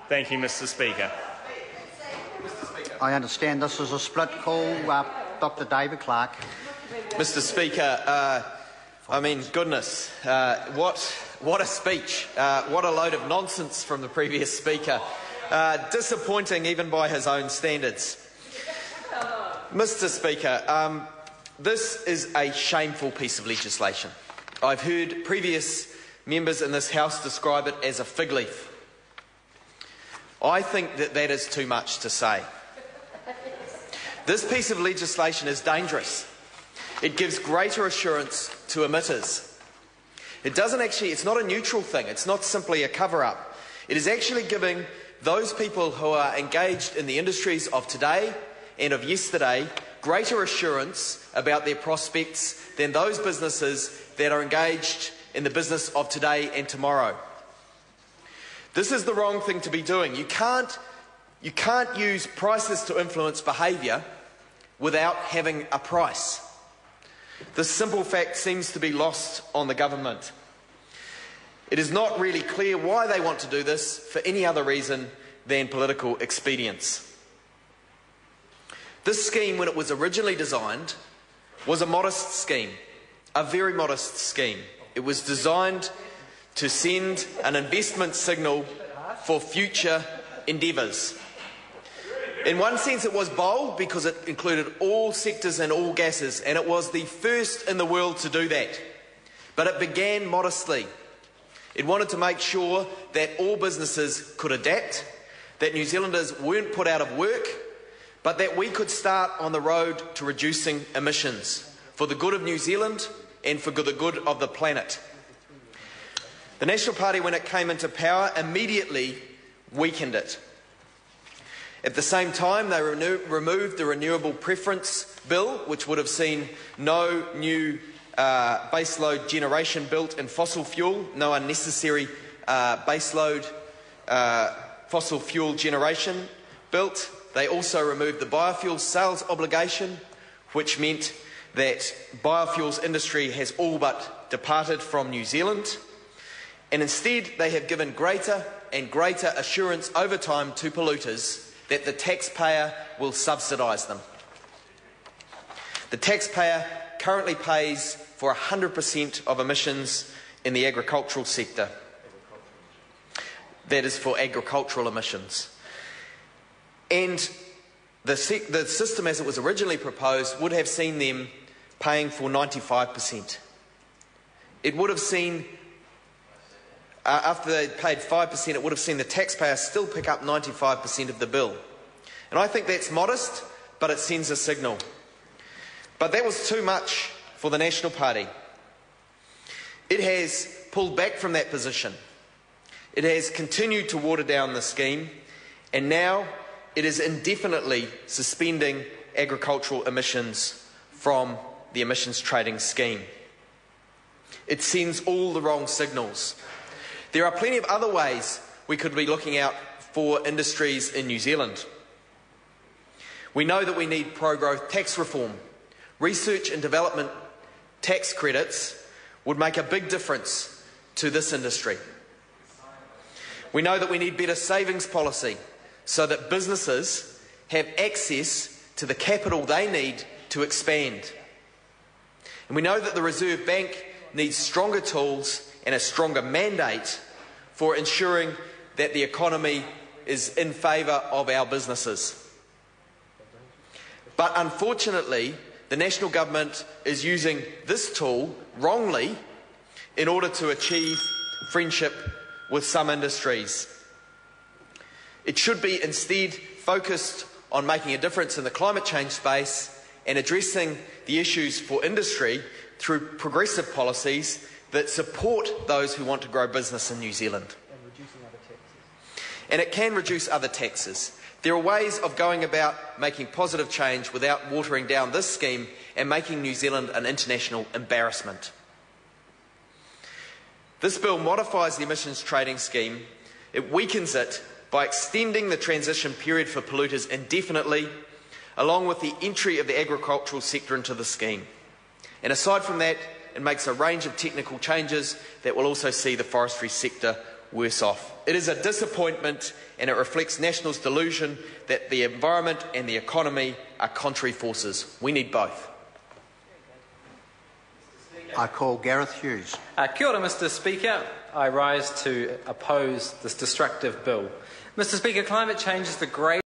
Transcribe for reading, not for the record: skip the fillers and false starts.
Thank you, Mr. Speaker. I understand this is a split call. Dr. David Clark. Mr. Speaker, I mean, goodness, what a speech. What a load of nonsense from the previous speaker. Disappointing even by his own standards. Mr. Speaker, this is a shameful piece of legislation. I've heard previous members in this House describe it as a fig leaf. I think that is too much to say. This piece of legislation is dangerous. It gives greater assurance to emitters. It's not a neutral thing. It's not simply a cover-up. It is actually giving those people who are engaged in the industries of today and of yesterday greater assurance about their prospects than those businesses that are engaged in the business of today and tomorrow. This is the wrong thing to be doing. You can't use prices to influence behaviour without having a price. This simple fact seems to be lost on the government. It is not really clear why they want to do this for any other reason than political expedience. This scheme, when it was originally designed, was a modest scheme, a very modest scheme. It was designed to send an investment signal for future endeavours. In one sense, it was bold because it included all sectors and all gases, and it was the first in the world to do that. But it began modestly. It wanted to make sure that all businesses could adapt, that New Zealanders weren't put out of work, but that we could start on the road to reducing emissions for the good of New Zealand and for the good of the planet. The National Party, when it came into power, immediately weakened it. At the same time, they removed the Renewable Preference Bill, which would have seen no new baseload generation built in fossil fuel, no unnecessary baseload fossil fuel generation built. They also removed the biofuels sales obligation, which meant that biofuels industry has all but departed from New Zealand. And instead, they have given greater and greater assurance over time to polluters that the taxpayer will subsidise them. The taxpayer currently pays for 100% of emissions in the agricultural sector. That is for agricultural emissions. And the system as it was originally proposed would have seen them paying for 95%. It would have seen, after they paid 5%, it would have seen the taxpayer still pick up 95% of the bill. And I think that's modest, but it sends a signal. But that was too much for the National Party. It has pulled back from that position. It has continued to water down the scheme, and now it is indefinitely suspending agricultural emissions from the emissions trading scheme. It sends all the wrong signals. There are plenty of other ways we could be looking out for industries in New Zealand. We know that we need pro-growth tax reform. Research and development tax credits would make a big difference to this industry. We know that we need better savings policy so that businesses have access to the capital they need to expand. And we know that the Reserve Bank needs stronger tools and a stronger mandate for ensuring that the economy is in favour of our businesses. But unfortunately, the National Government is using this tool wrongly in order to achieve friendship with some industries. It should be instead focused on making a difference in the climate change space and addressing the issues for industry through progressive policies that support those who want to grow business in New Zealand. And it can reduce other taxes. There are ways of going about making positive change without watering down this scheme and making New Zealand an international embarrassment. This bill modifies the emissions trading scheme. It weakens it by extending the transition period for polluters indefinitely, along with the entry of the agricultural sector into the scheme. And aside from that, it makes a range of technical changes that will also see the forestry sector worse off. It is a disappointment, and it reflects National's delusion that the environment and the economy are contrary forces. We need both. I call Gareth Hughes. Kia ora, Mr Speaker. I rise to oppose this destructive bill. Mr Speaker, climate change is the greatest